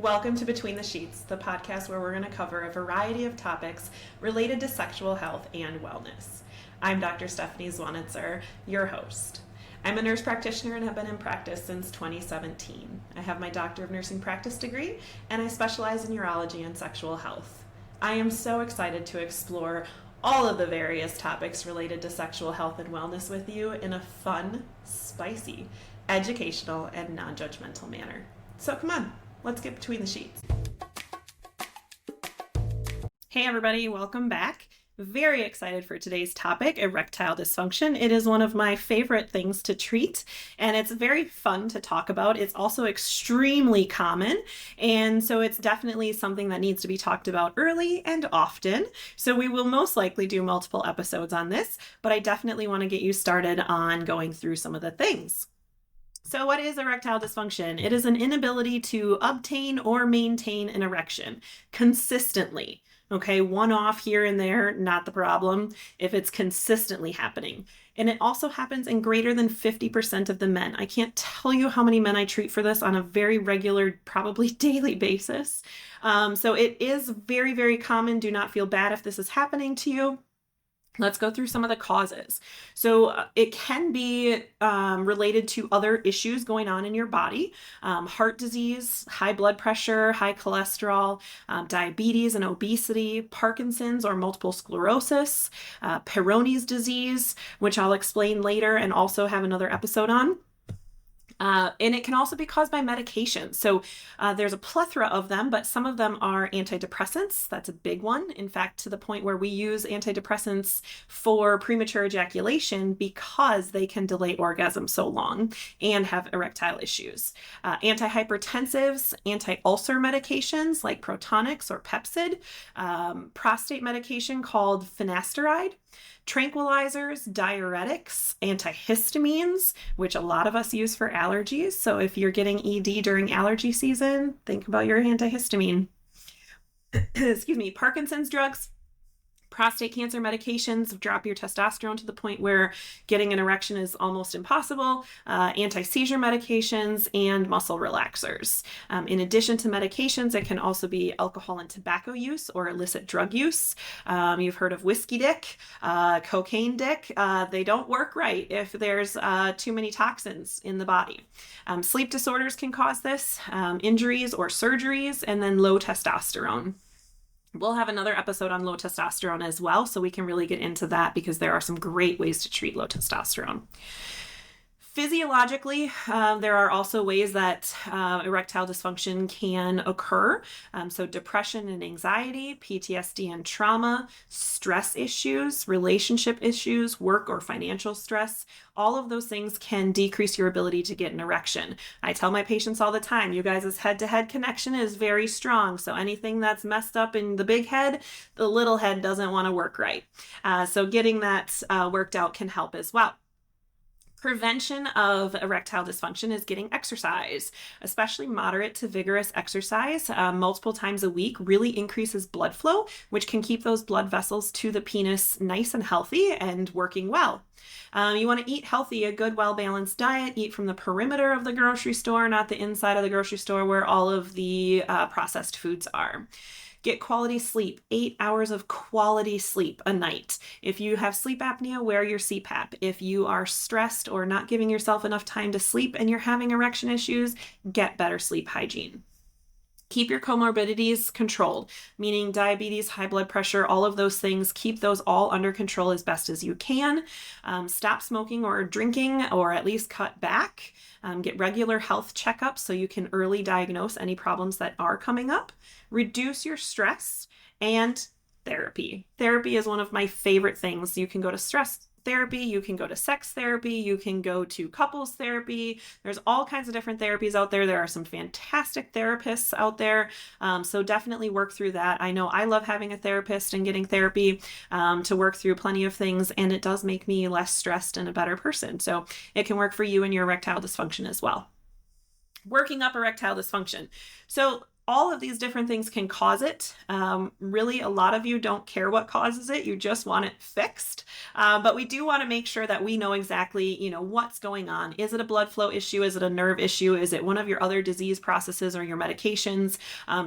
Welcome to Between the Sheets, the podcast where we're going to cover a variety of topics related to sexual health and wellness. I'm Dr. Stephanie Zwonitzer, your host. I'm a nurse practitioner and have been in practice since 2017. I have my Doctor of Nursing Practice degree, and I specialize in urology and sexual health. I am so excited to explore all of the various topics related to sexual health and wellness with you in a fun, spicy, educational, and non-judgmental manner. So come on, let's get between the sheets. Hey everybody, welcome back. Very excited for today's topic, erectile dysfunction. It is one of my favorite things to treat, and it's very fun to talk about. It's also extremely common, and so it's definitely something that needs to be talked about early and often. So we will most likely do multiple episodes on this, but I definitely want to get you started on going through some of the things. So what is erectile dysfunction? It is an inability to obtain or maintain an erection consistently. Okay, one off here and there, not the problem if it's consistently happening. And it also happens in greater than 50% of the men. I can't tell you how many men I treat for this on a very regular, probably daily basis. So it is very, very common. Do not feel bad if this is happening to you. Let's go through some of the causes. So it can be related to other issues going on in your body, heart disease, high blood pressure, high cholesterol, diabetes and obesity, Parkinson's or multiple sclerosis, Peyronie's disease, which I'll explain later and also have another episode on. And it can also be caused by medication. So there's a plethora of them, but some of them are antidepressants. That's a big one. In fact, to the point where we use antidepressants for premature ejaculation because they can delay orgasm so long and have erectile issues. Antihypertensives, anti-ulcer medications like Protonix or Pepcid, prostate medication called finasteride, tranquilizers, diuretics, antihistamines, which a lot of us use for allergies. So if you're getting ED during allergy season, think about your antihistamine. Excuse me, Parkinson's drugs, prostate cancer medications drop your testosterone to the point where getting an erection is almost impossible, anti-seizure medications, and muscle relaxers. In addition to medications, it can also be alcohol and tobacco use or illicit drug use. You've heard of whiskey dick, cocaine dick. They don't work right if there's too many toxins in the body. Sleep disorders can cause this, injuries or surgeries, and then low testosterone. We'll have another episode on low testosterone as well, so we can really get into that because there are some great ways to treat low testosterone. Physiologically, there are also ways that erectile dysfunction can occur. So depression and anxiety, PTSD and trauma, stress issues, relationship issues, work or financial stress, all of those things can decrease your ability to get an erection. I tell my patients all the time, you guys' head-to-head connection is very strong. So anything that's messed up in the big head, the little head doesn't want to work right. So getting that worked out can help as well. Prevention of erectile dysfunction is getting exercise, especially moderate to vigorous exercise multiple times a week really increases blood flow, which can keep those blood vessels to the penis nice and healthy and working well. You want to eat healthy, a good, well-balanced diet. Eat from the perimeter of the grocery store, not the inside of the grocery store where all of the processed foods are. Get quality sleep, 8 hours of quality sleep a night. If you have sleep apnea, wear your CPAP. If you are stressed or not giving yourself enough time to sleep and you're having erection issues, get better sleep hygiene. Keep your comorbidities controlled, meaning diabetes, high blood pressure, all of those things. Keep those all under control as best as you can. Stop smoking or drinking, or at least cut back. Get regular health checkups so you can early diagnose any problems that are coming up. Reduce your stress, and therapy. Therapy is one of my favorite things. You can go to stress therapy, you can go to sex therapy, you can go to couples therapy. There's all kinds of different therapies out there. There are some fantastic therapists out there. So definitely work through that. I know I love having a therapist and getting therapy to work through plenty of things, and it does make me less stressed and a better person. So it can work for you and your erectile dysfunction as well. Working up erectile dysfunction. So all of these different things can cause it. Really, a lot of you don't care what causes it. You just want it fixed. But we do want to make sure that we know exactly, what's going on. Is it a blood flow issue? Is it a nerve issue? Is it one of your other disease processes or your medications?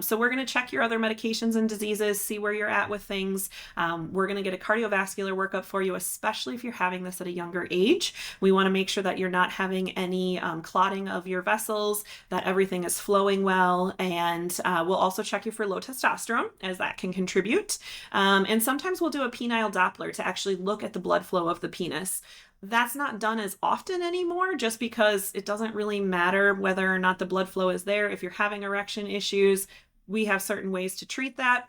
So we're going to check your other medications and diseases, see where you're at with things. We're going to get a cardiovascular workup for you, especially if you're having this at a younger age. We want to make sure that you're not having any clotting of your vessels, that everything is flowing well, and we'll also check you for low testosterone, as that can contribute. And sometimes we'll do a penile Doppler to actually look at the blood flow of the penis. That's not done as often anymore, just because it doesn't really matter whether or not the blood flow is there. If you're having erection issues, we have certain ways to treat that.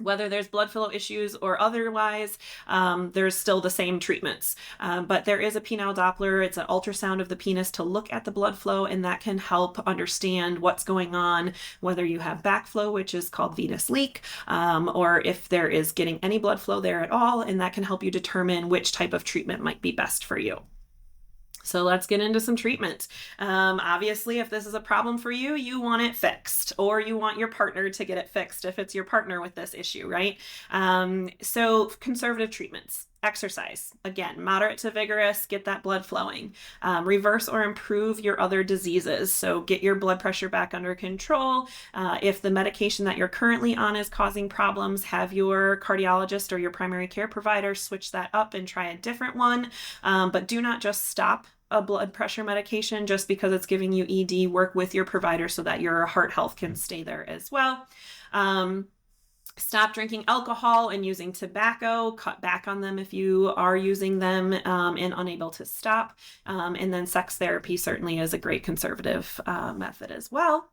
Whether there's blood flow issues or otherwise, there's still the same treatments. But there is a penile Doppler. It's an ultrasound of the penis to look at the blood flow, and that can help understand what's going on, whether you have backflow, which is called venous leak, or if there is getting any blood flow there at all, and that can help you determine which type of treatment might be best for you. So let's get into some treatment. Obviously, if this is a problem for you, you want it fixed, or you want your partner to get it fixed if it's your partner with this issue, right? So conservative treatments. Exercise, again, moderate to vigorous, get that blood flowing. Reverse or improve your other diseases. So get your blood pressure back under control. If the medication that you're currently on is causing problems, have your cardiologist or your primary care provider switch that up and try a different one. But do not just stop a blood pressure medication just because it's giving you ED. Work with your provider so that your heart health can stay there as well. Stop drinking alcohol and using tobacco. Cut back on them if you are using them and unable to stop. And then sex therapy certainly is a great conservative method as well.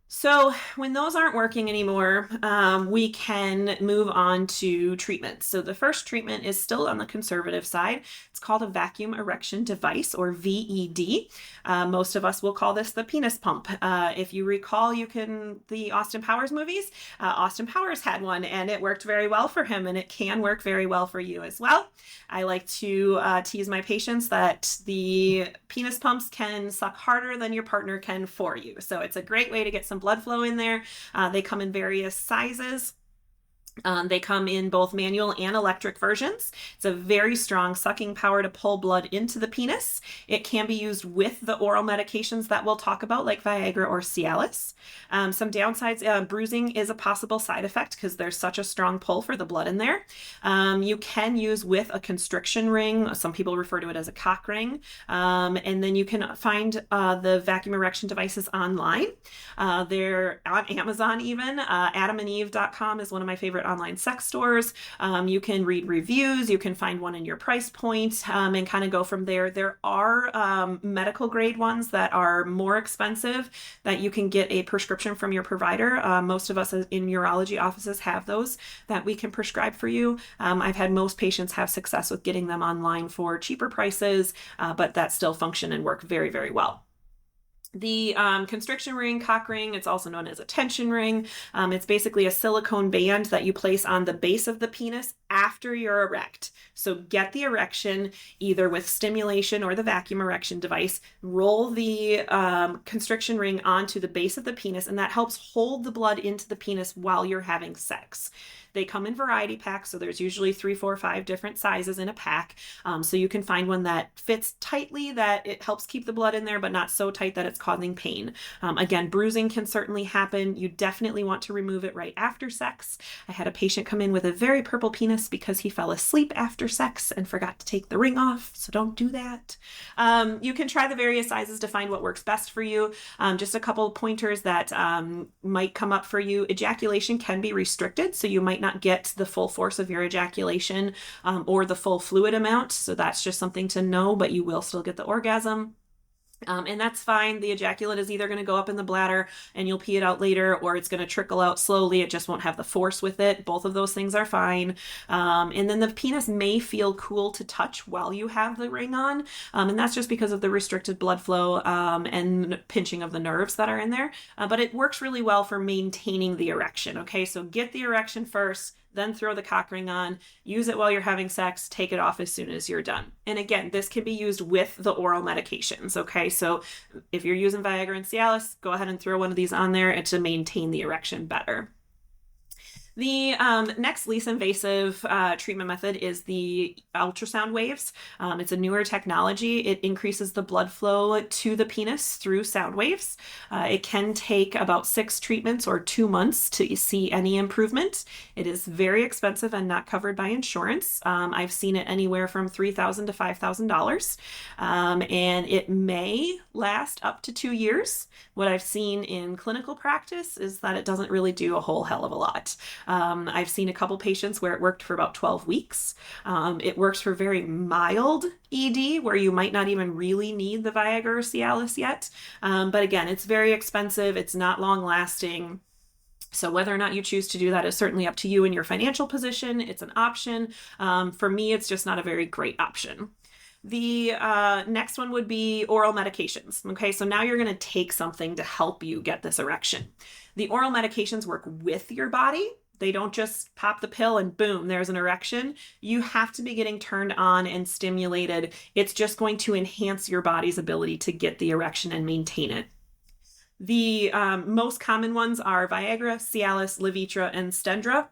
So when those aren't working anymore, we can move on to treatments. So the first treatment is still on the conservative side. It's called a vacuum erection device, or VED. Most of us will call this the penis pump. If you recall, the Austin Powers movies, Austin Powers had one and it worked very well for him, and it can work very well for you as well. I like to tease my patients that the penis pumps can suck harder than your partner can for you. So it's a great way to get some blood flow in there. They come in various sizes. They come in both manual and electric versions. It's a very strong sucking power to pull blood into the penis. It can be used with the oral medications that we'll talk about, like Viagra or Cialis. Some downsides, bruising is a possible side effect because there's such a strong pull for the blood in there. You can use with a constriction ring. Some people refer to it as a cock ring. And then you can find the vacuum erection devices online. They're on Amazon even. AdamandEve.com is one of my favorite online sex stores. You can read reviews, you can find one in your price point, and kind of go from there. There are medical grade ones that are more expensive that you can get a prescription from your provider. Most of us in urology offices have those that we can prescribe for you. I've had most patients have success with getting them online for cheaper prices, but that still function and work very, very well. The constriction ring, cock ring, it's also known as a tension ring. It's basically a silicone band that you place on the base of the penis after you're erect. So get the erection either with stimulation or the vacuum erection device, roll the constriction ring onto the base of the penis, and that helps hold the blood into the penis while you're having sex. They come in variety packs, so there's usually 3, 4, 5 different sizes in a pack. So you can find one that fits tightly, that it helps keep the blood in there, but not so tight that it's causing pain. Again, bruising can certainly happen. You definitely want to remove it right after sex. I had a patient come in with a very purple penis because he fell asleep after sex and forgot to take the ring off, so don't do that. You can try the various sizes to find what works best for you. Just a couple pointers that might come up for you. Ejaculation can be restricted, so you might not get the full force of your ejaculation or the full fluid amount. So that's just something to know, but you will still get the orgasm. And that's fine. The ejaculate is either going to go up in the bladder and you'll pee it out later, or it's going to trickle out slowly. It just won't have the force with it. Both of those things are fine. And then the penis may feel cool to touch while you have the ring on. And that's just because of the restricted blood flow and pinching of the nerves that are in there. But it works really well for maintaining the erection. Okay, so get the erection first, then throw the cock ring on, use it while you're having sex, take it off as soon as you're done. And again, this can be used with the oral medications, okay? So if you're using Viagra and Cialis, go ahead and throw one of these on there to maintain the erection better. The next least invasive treatment method is the ultrasound waves. It's a newer technology. It increases the blood flow to the penis through sound waves. It can take about 6 treatments or 2 months to see any improvement. It is very expensive and not covered by insurance. I've seen it anywhere from $3,000 to $5,000, and it may last up to 2 years. What I've seen in clinical practice is that it doesn't really do a whole hell of a lot. I've seen a couple patients where it worked for about 12 weeks. It works for very mild ED where you might not even really need the Viagra or Cialis yet. But again, it's very expensive. It's not long lasting. So whether or not you choose to do that is certainly up to you and your financial position. It's an option. For me, it's just not a very great option. The next one would be oral medications. Okay, so now you're going to take something to help you get this erection. The oral medications work with your body. They don't just pop the pill and boom, there's an erection. You have to be getting turned on and stimulated. It's just going to enhance your body's ability to get the erection and maintain it. The most common ones are Viagra, Cialis, Levitra, and Stendra.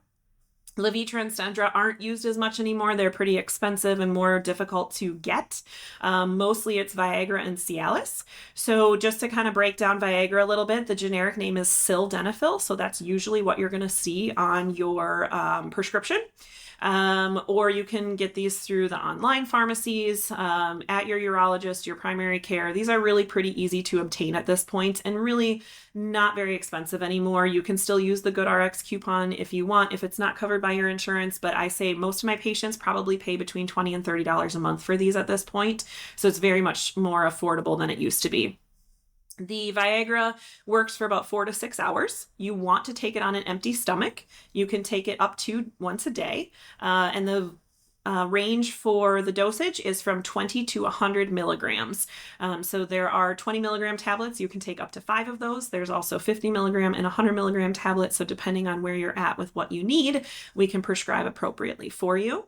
Levitra and Stendra aren't used as much anymore. They're pretty expensive and more difficult to get. Mostly it's Viagra and Cialis. So just to kind of break down Viagra a little bit, the generic name is sildenafil. So that's usually what you're going to see on your prescription. Or you can get these through the online pharmacies, at your urologist, your primary care. These are really pretty easy to obtain at this point and really not very expensive anymore. You can still use the GoodRx coupon if you want, if it's not covered by your insurance, but I say most of my patients probably pay between $20 and $30 a month for these at this point. So it's very much more affordable than it used to be. The Viagra works for about 4 to 6 hours. You want to take it on an empty stomach. You can take it up to once a day. And the range for the dosage is from 20 to 100 milligrams. So there are 20 milligram tablets. You can take up to 5 of those. There's also 50 milligram and 100 milligram tablets. So depending on where you're at with what you need, we can prescribe appropriately for you.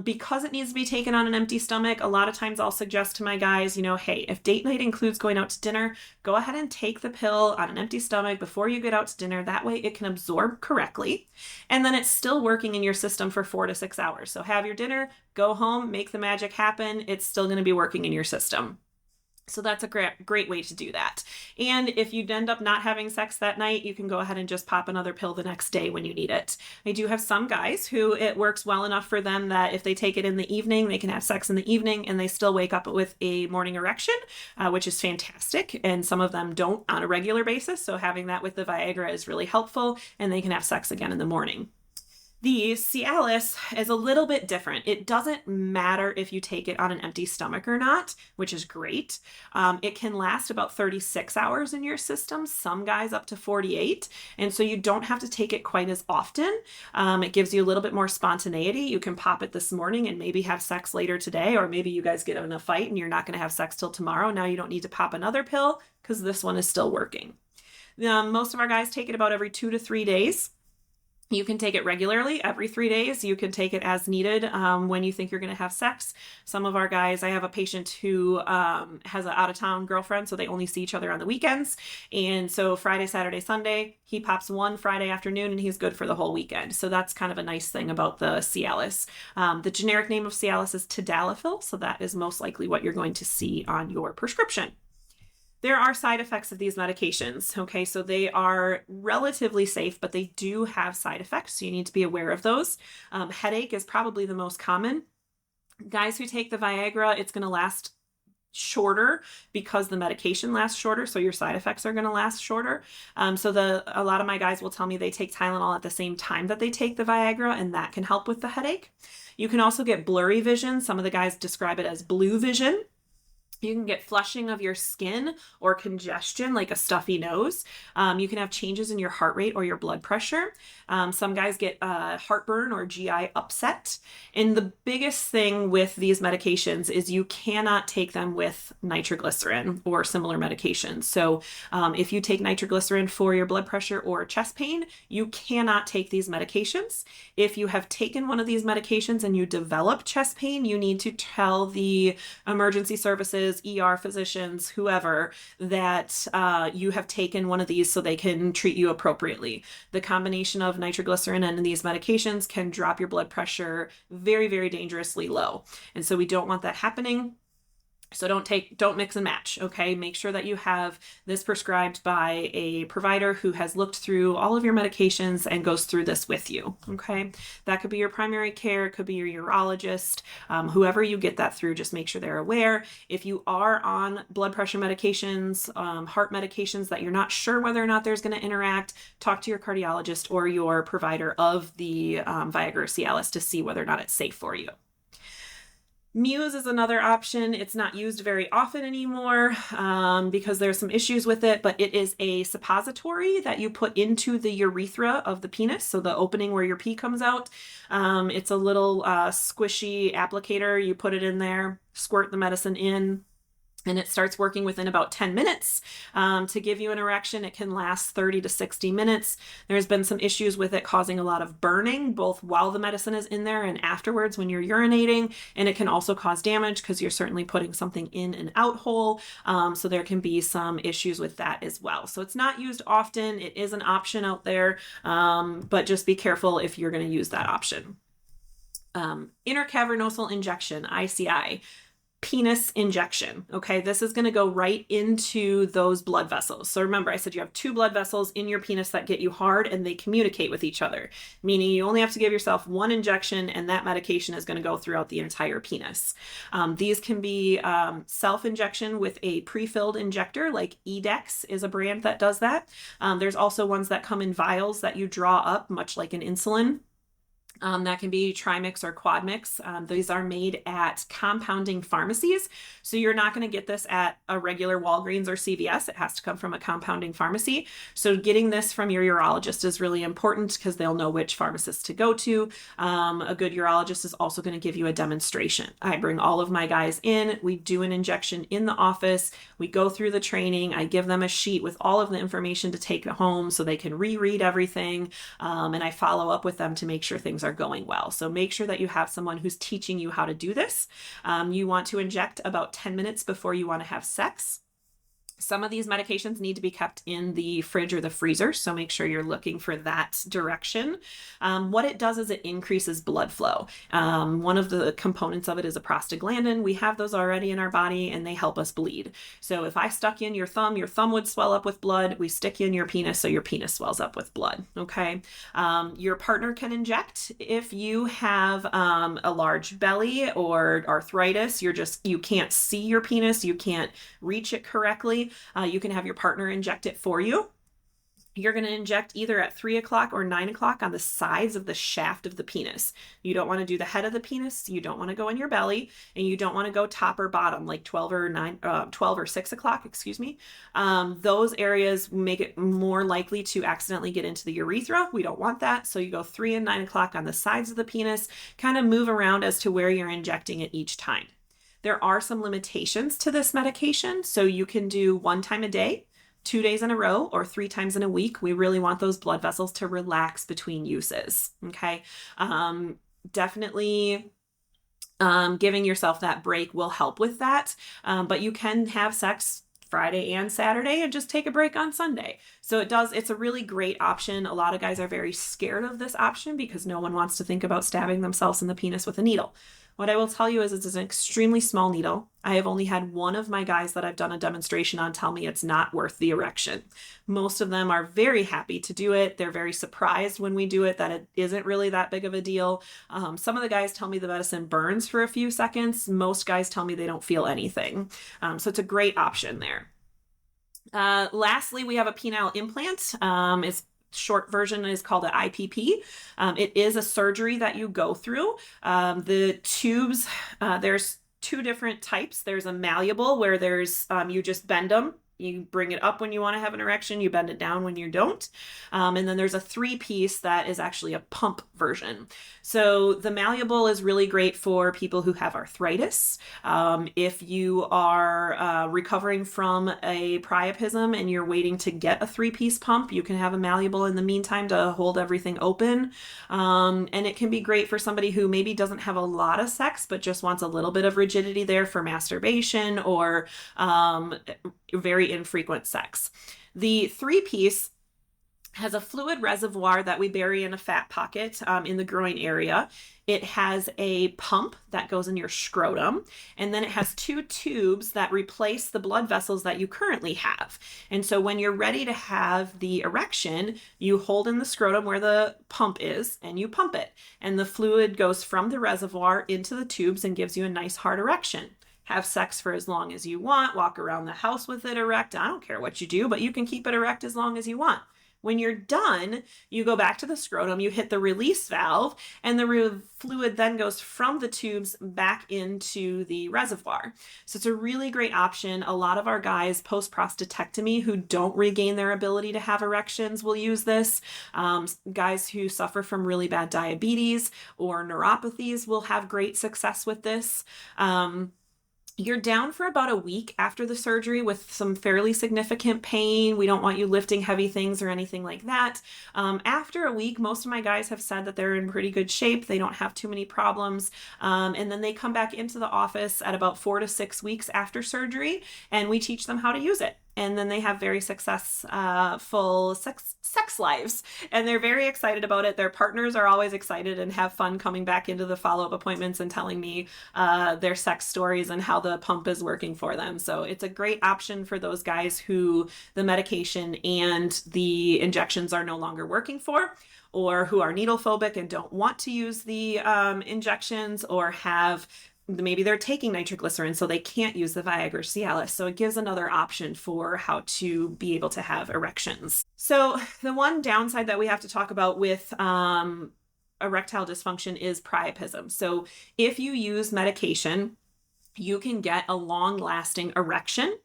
Because it needs to be taken on an empty stomach, a lot of times I'll suggest to my guys, hey, if date night includes going out to dinner, go ahead and take the pill on an empty stomach before you get out to dinner. That way it can absorb correctly. And then it's still working in your system for 4 to 6 hours. So have your dinner, go home, make the magic happen. It's still going to be working in your system. So that's a great way to do that. And if you end up not having sex that night, you can go ahead and just pop another pill the next day when you need it. I do have some guys who it works well enough for them that if they take it in the evening, they can have sex in the evening and they still wake up with a morning erection, which is fantastic. And some of them don't on a regular basis. So having that with the Viagra is really helpful and they can have sex again in the morning. The Cialis is a little bit different. It doesn't matter if you take it on an empty stomach or not, which is great. It can last about 36 hours in your system, some guys up to 48. And so you don't have to take it quite as often. It gives you a little bit more spontaneity. You can pop it this morning and maybe have sex later today, or maybe you guys get in a fight and you're not going to have sex till tomorrow. Now you don't need to pop another pill because this one is still working. Most of our guys take it about every 2 to 3 days. You can take it regularly every 3 days. You can take it as needed when you think you're going to have sex. Some of our guys, I have a patient who has an out-of-town girlfriend, so they only see each other on the weekends. And so Friday, Saturday, Sunday, he pops one Friday afternoon and he's good for the whole weekend. So that's kind of a nice thing about the Cialis. The generic name of Cialis is tadalafil, so that is most likely what you're going to see on your prescription. There are side effects of these medications, okay? So they are relatively safe, but they do have side effects, so you need to be aware of those. Headache is probably the most common. Guys who take the Viagra, it's going to last shorter because the medication lasts shorter, so your side effects are going to last shorter. So a lot of my guys will tell me they take Tylenol at the same time that they take the Viagra, and that can help with the headache. You can also get blurry vision. Some of the guys describe it as blue vision. You can get flushing of your skin or congestion, like a stuffy nose. You can have changes in your heart rate or your blood pressure. Some guys get heartburn or GI upset. And the biggest thing with these medications is you cannot take them with nitroglycerin or similar medications. So if you take nitroglycerin for your blood pressure or chest pain, you cannot take these medications. If you have taken one of these medications and you develop chest pain, you need to tell the emergency services, ER physicians, whoever, that you have taken one of these so they can treat you appropriately. The combination of nitroglycerin and these medications can drop your blood pressure very, very dangerously low. And so we don't want that happening. So don't mix and match, okay? Make sure that you have this prescribed by a provider who has looked through all of your medications and goes through this with you, okay? That could be your primary care, it could be your urologist, whoever you get that through, just make sure they're aware. If you are on blood pressure medications, heart medications that you're not sure whether or not there's going to interact, talk to your cardiologist or your provider of the Viagra or Cialis to see whether or not it's safe for you. Muse is another option. It's not used very often anymore because there's some issues with it, but it is a suppository that you put into the urethra of the penis, so the opening where your pee comes out. It's a little squishy applicator. You put it in there, squirt the medicine in, and it starts working within about 10 minutes to give you an erection. It can last 30 to 60 minutes. There's been some issues with it causing a lot of burning, both while the medicine is in there and afterwards when you're urinating. And it can also cause damage because you're certainly putting something in an out hole. So there can be some issues with that as well. So it's not used often. It is an option out there, but just be careful if you're going to use that option. Intracavernosal injection, ICI. Penis injection. Okay, this is going to go right into those blood vessels. So remember, I said you have two blood vessels in your penis that get you hard and they communicate with each other, meaning you only have to give yourself one injection and that medication is going to go throughout the entire penis. These can be self-injection with a pre-filled injector, like Edex is a brand that does that. There's also ones that come in vials that you draw up, much like an insulin. That can be trimix or quadmix. These are made at compounding pharmacies. So you're not going to get this at a regular Walgreens or CVS. It has to come from a compounding pharmacy. So getting this from your urologist is really important because they'll know which pharmacist to go to. A good urologist is also going to give you a demonstration. I bring all of my guys in. We do an injection in the office. We go through the training. I give them a sheet with all of the information to take home so they can reread everything. And I follow up with them to make sure things are going well. So make sure that you have someone who's teaching you how to do this. You want to inject about 10 minutes before you want to have sex. Some of these medications need to be kept in the fridge or the freezer, so make sure you're looking for that direction. What it does is it increases blood flow. One of the components of it is a prostaglandin. We have those already in our body and they help us bleed. So if I stuck you in your thumb would swell up with blood. We stick you in your penis, so your penis swells up with blood, okay? Your partner can inject. If you have a large belly or arthritis, you can't see your penis, you can't reach it correctly, you can have your partner inject it for you. You're going to inject either at 3 o'clock or 9 o'clock on the sides of the shaft of the penis. You don't want to do the head of the penis. You don't want to go in your belly, and you don't want to go top or bottom, like 12 or 6 o'clock, excuse me. Those areas make it more likely to accidentally get into the urethra. We don't want that. So you go 3 and 9 o'clock on the sides of the penis, kind of move around as to where you're injecting it each time. There are some limitations to this medication. So you can do 1 time a day, 2 days in a row, or 3 times in a week. We really want those blood vessels to relax between uses, okay? Definitely giving yourself that break will help with that, but you can have sex Friday and Saturday and just take a break on Sunday. So it's a really great option. A lot of guys are very scared of this option because no one wants to think about stabbing themselves in the penis with a needle. What I will tell you is it's an extremely small needle. I have only had one of my guys that I've done a demonstration on tell me it's not worth the erection. Most of them are very happy to do it. They're very surprised when we do it that it isn't really that big of a deal. Some of the guys tell me the medicine burns for a few seconds. Most guys tell me they don't feel anything. So it's a great option there. Lastly, we have a penile implant. Short version is called an IPP. It is a surgery that you go through. The tubes, there's two different types. There's a malleable where there's you just bend them. You bring it up when you want to have an erection, you bend it down when you don't. And then there's a 3-piece that is actually a pump version. So the malleable is really great for people who have arthritis. If you are recovering from a priapism and you're waiting to get a 3-piece pump, you can have a malleable in the meantime to hold everything open. And it can be great for somebody who maybe doesn't have a lot of sex, but just wants a little bit of rigidity there for masturbation or very infrequent sex. The 3-piece has a fluid reservoir that we bury in a fat pocket in the groin area. It has a pump that goes in your scrotum, and then it has 2 tubes that replace the blood vessels that you currently have. And so when you're ready to have the erection, you hold in the scrotum where the pump is and you pump it. And the fluid goes from the reservoir into the tubes and gives you a nice hard erection. Have sex for as long as you want, walk around the house with it erect. I don't care what you do, but you can keep it erect as long as you want. When you're done, you go back to the scrotum, you hit the release valve, and the fluid then goes from the tubes back into the reservoir. So it's a really great option. A lot of our guys post-prostatectomy who don't regain their ability to have erections will use this. Guys who suffer from really bad diabetes or neuropathies will have great success with this. You're down for about a week after the surgery with some fairly significant pain. We don't want you lifting heavy things or anything like that. After a week, most of my guys have said that they're in pretty good shape. They don't have too many problems. And then they come back into the office at about 4 to 6 weeks after surgery, and we teach them how to use it. And then they have very successful sex lives, and they're very excited about it. Their partners are always excited and have fun coming back into the follow-up appointments and telling me their sex stories and how the pump is working for them. So it's a great option for those guys who the medication and the injections are no longer working for, or who are needle phobic and don't want to use the injections, or have maybe they're taking nitroglycerin, so they can't use the Viagra Cialis. So it gives another option for how to be able to have erections. So the one downside that we have to talk about with erectile dysfunction is priapism. So if you use medication, you can get a long-lasting erection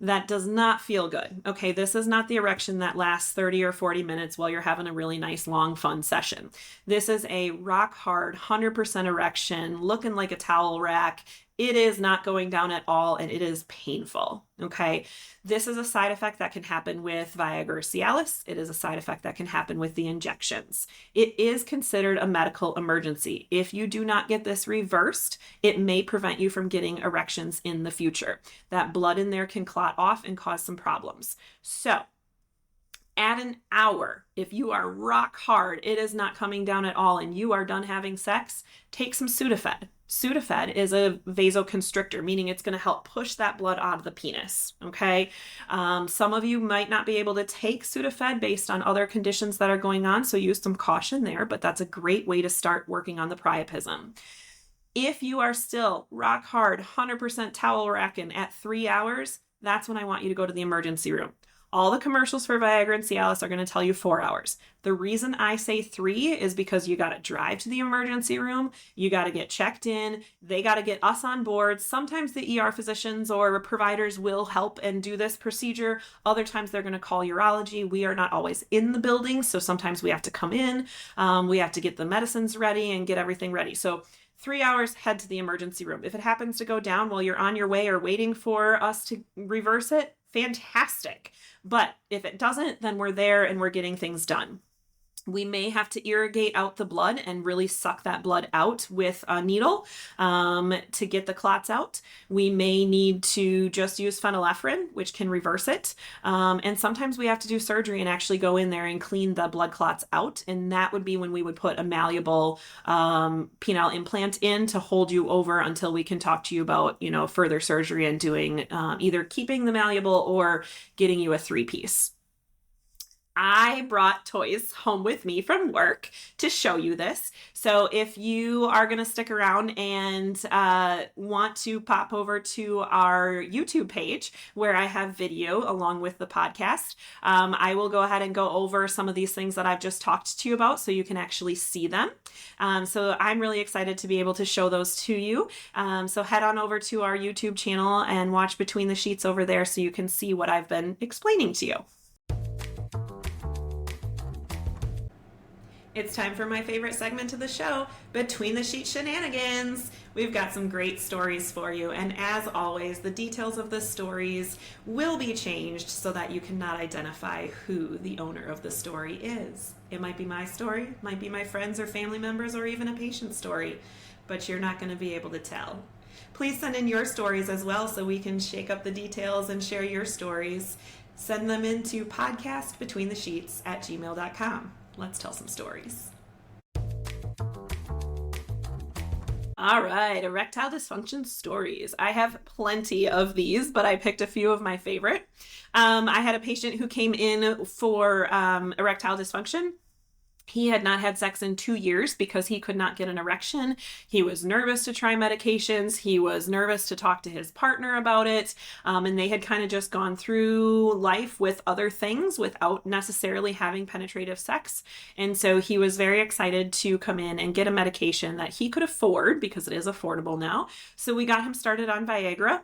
that does not feel good. Okay, this is not the erection that lasts 30 or 40 minutes while you're having a really nice, long, fun session. This is a rock hard, 100% erection, looking like a towel rack. It is not going down at all, and it is painful. Okay, this is a side effect that can happen with Viagra Cialis. It is a side effect that can happen with the injections. It is considered a medical emergency. If you do not get this reversed, it may prevent you from getting erections in the future. That blood in there can clot off and cause some problems. So at an hour, if you are rock hard, it is not coming down at all, and you are done having sex, take some Sudafed. Sudafed is a vasoconstrictor, meaning it's going to help push that blood out of the penis, okay? Some of you might not be able to take Sudafed based on other conditions that are going on, so use some caution there, but that's a great way to start working on the priapism. If you are still rock hard, 100% towel racking at 3 hours, that's when I want you to go to the emergency room. All the commercials for Viagra and Cialis are going to tell you 4 hours. The reason I say 3 is because you got to drive to the emergency room. You got to get checked in. They got to get us on board. Sometimes the ER physicians or providers will help and do this procedure. Other times they're going to call urology. We are not always in the building, so sometimes we have to come in. We have to get the medicines ready and get everything ready. So 3 hours, head to the emergency room. If it happens to go down while you're on your way or waiting for us to reverse it, fantastic. But if it doesn't, then we're there and we're getting things done. We may have to irrigate out the blood and really suck that blood out with a needle to get the clots out. We may need to just use phenylephrine, which can reverse it. And sometimes we have to do surgery and actually go in there and clean the blood clots out. And that would be when we would put a malleable penile implant in to hold you over until we can talk to you about, further surgery and doing either keeping the malleable or getting you a 3-piece. I brought toys home with me from work to show you this. So if you are going to stick around and want to pop over to our YouTube page where I have video along with the podcast, I will go ahead and go over some of these things that I've just talked to you about so you can actually see them. So I'm really excited to be able to show those to you. So head on over to our YouTube channel and watch Between the Sheets over there so you can see what I've been explaining to you. It's time for my favorite segment of the show, Between the Sheet Shenanigans. We've got some great stories for you, and as always, the details of the stories will be changed so that you cannot identify who the owner of the story is. It might be my story, might be my friends or family members, or even a patient's story, but you're not going to be able to tell. Please send in your stories as well so we can shake up the details and share your stories. Send them into podcastbetweenthesheets@gmail.com. Let's tell some stories. All right, erectile dysfunction stories. I have plenty of these, but I picked a few of my favorite. I had a patient who came in for erectile dysfunction. He had not had sex in 2 years because he could not get an erection. He was nervous to try medications. He was nervous to talk to his partner about it. And they had kind of just gone through life with other things without necessarily having penetrative sex. And so he was very excited to come in and get a medication that he could afford because it is affordable now. So we got him started on Viagra.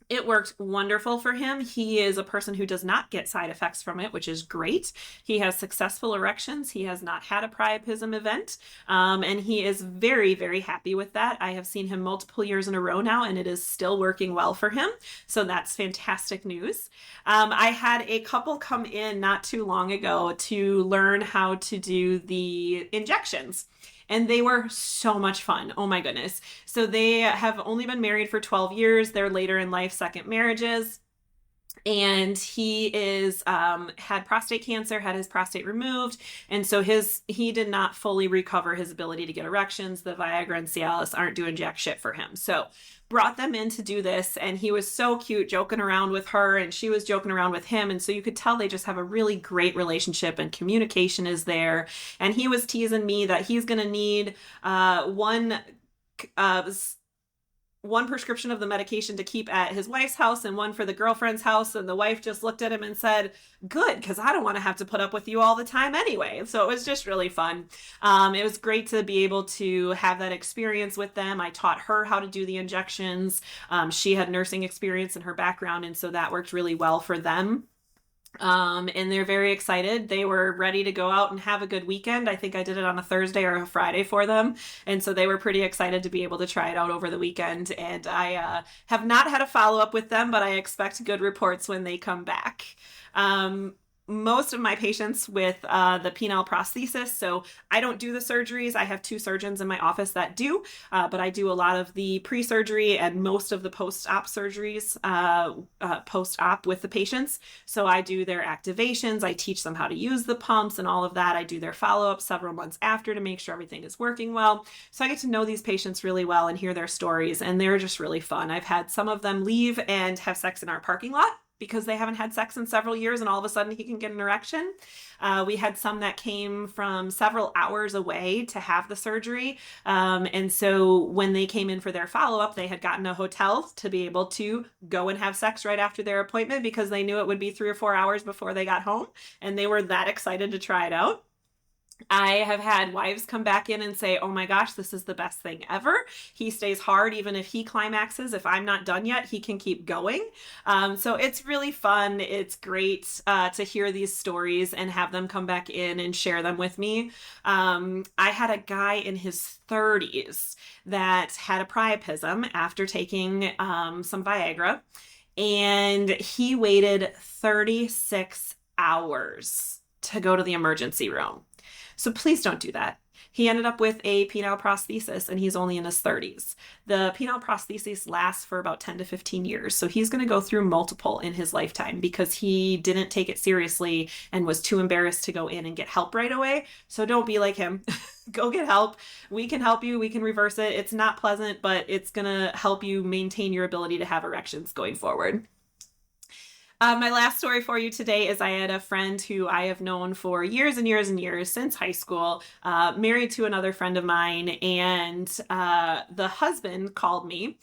It worked wonderful for him. He is a person who does not get side effects from it, which is great. He has successful erections. He has not had a priapism event, and he is very, very happy with that. I have seen him multiple years in a row now, and it is still working well for him. So that's fantastic news. I had a couple come in not too long ago to learn how to do the injections. And they were so much fun. Oh my goodness. So they have only been married for 12 years. They're later in life second marriages. And he had prostate cancer, had his prostate removed. And so he did not fully recover his ability to get erections. The Viagra and Cialis aren't doing jack shit for him. So brought them in to do this, and he was so cute joking around with her, and she was joking around with him, and so you could tell they just have a really great relationship, and communication is there. And he was teasing me that he's going to need one prescription of the medication to keep at his wife's house and one for the girlfriend's house. And the wife just looked at him and said, good, because I don't want to have to put up with you all the time anyway. So it was just really fun. It was great to be able to have that experience with them. I taught her how to do the injections. She had nursing experience in her background, and so that worked really well for them. And they're very excited. They were ready to go out and have a good weekend. I think I did it on a Thursday or a Friday for them. And so they were pretty excited to be able to try it out over the weekend. And I have not had a follow-up with them, but I expect good reports when they come back. Most of my patients with the penile prosthesis, so I don't do the surgeries. I have 2 surgeons in my office that do, but I do a lot of the pre-surgery and most of the post-op surgeries post-op with the patients. So I do their activations. I teach them how to use the pumps and all of that. I do their follow-up several months after to make sure everything is working well. So I get to know these patients really well and hear their stories, and they're just really fun. I've had some of them leave and have sex in our parking lot because they haven't had sex in several years, and all of a sudden he can get an erection. We had some that came from several hours away to have the surgery. And so when they came in for their follow-up, they had gotten a hotel to be able to go and have sex right after their appointment because they knew it would be 3 or 4 hours before they got home, and they were that excited to try it out. I have had wives come back in and say, oh my gosh, this is the best thing ever. He stays hard even if he climaxes. If I'm not done yet, he can keep going. So it's really fun. It's great to hear these stories and have them come back in and share them with me. I had a guy in his 30s that had a priapism after taking some Viagra, and he waited 36 hours to go to the emergency room. So please don't do that. He ended up with a penile prosthesis, and he's only in his 30s. The penile prosthesis lasts for about 10 to 15 years. So he's going to go through multiple in his lifetime because he didn't take it seriously and was too embarrassed to go in and get help right away. So don't be like him. Go get help. We can help you. We can reverse it. It's not pleasant, but it's going to help you maintain your ability to have erections going forward. My last story for you today is I had a friend who I have known for years and years and years since high school, married to another friend of mine, and the husband called me.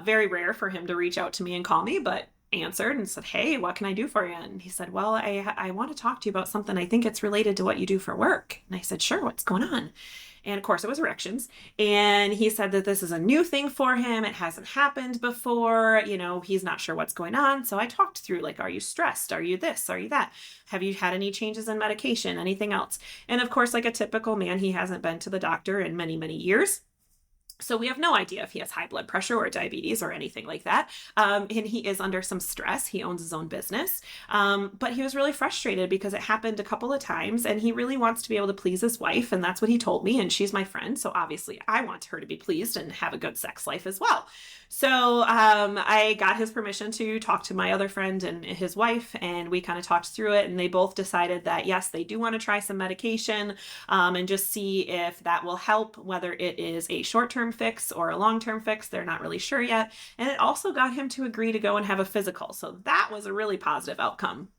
Very rare for him to reach out to me and call me, but answered and said, "Hey, what can I do for you?" And he said, "Well, I want to talk to you about something. I think it's related to what you do for work." And I said, "Sure, what's going on?" And of course, it was erections. And he said that this is a new thing for him. It hasn't happened before. He's not sure what's going on. So I talked through, like, are you stressed? Are you this? Are you that? Have you had any changes in medication? Anything else? And of course, like a typical man, he hasn't been to the doctor in many, many years. So we have no idea if he has high blood pressure or diabetes or anything like that. And he is under some stress. He owns his own business. But he was really frustrated because it happened a couple of times and he really wants to be able to please his wife. And that's what he told me. And she's my friend. So obviously I want her to be pleased and have a good sex life as well. So I got his permission to talk to my other friend and his wife, and we kind of talked through it, and they both decided that yes, they do want to try some medication and just see if that will help, whether it is a short-term fix or a long-term fix. They're not really sure yet. And it also got him to agree to go and have a physical. So that was a really positive outcome.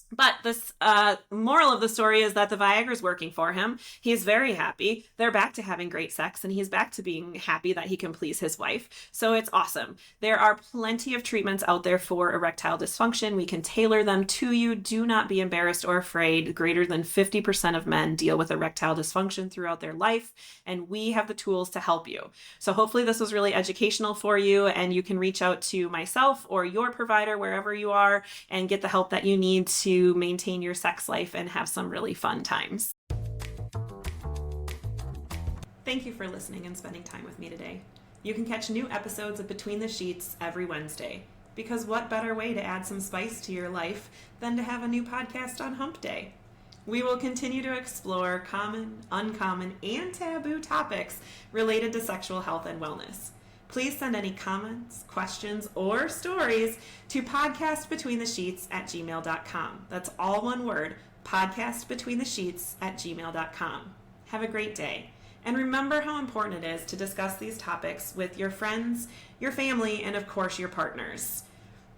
But this moral of the story is that the Viagra is working for him. He's very happy. They're back to having great sex, and he's back to being happy that he can please his wife. So it's awesome. There are plenty of treatments out there for erectile dysfunction. We can tailor them to you. Do not be embarrassed or afraid. Greater than 50% of men deal with erectile dysfunction throughout their life, and we have the tools to help you. So hopefully this was really educational for you, and you can reach out to myself or your provider wherever you are and get the help that you need to maintain your sex life and have some really fun times. Thank you for listening and spending time with me today. You can catch new episodes of Between the Sheets every Wednesday, because what better way to add some spice to your life than to have a new podcast on Hump Day? We will continue to explore common, uncommon, and taboo topics related to sexual health and wellness. Please send any comments, questions, or stories to podcastbetweenthesheets@gmail.com. That's all one word, podcastbetweenthesheets@gmail.com. Have a great day. And remember how important it is to discuss these topics with your friends, your family, and of course your partners.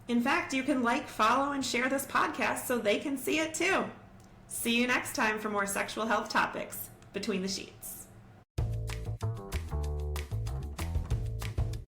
In fact, you can like, follow, and share this podcast so they can see it too. See you next time for more sexual health topics between the sheets.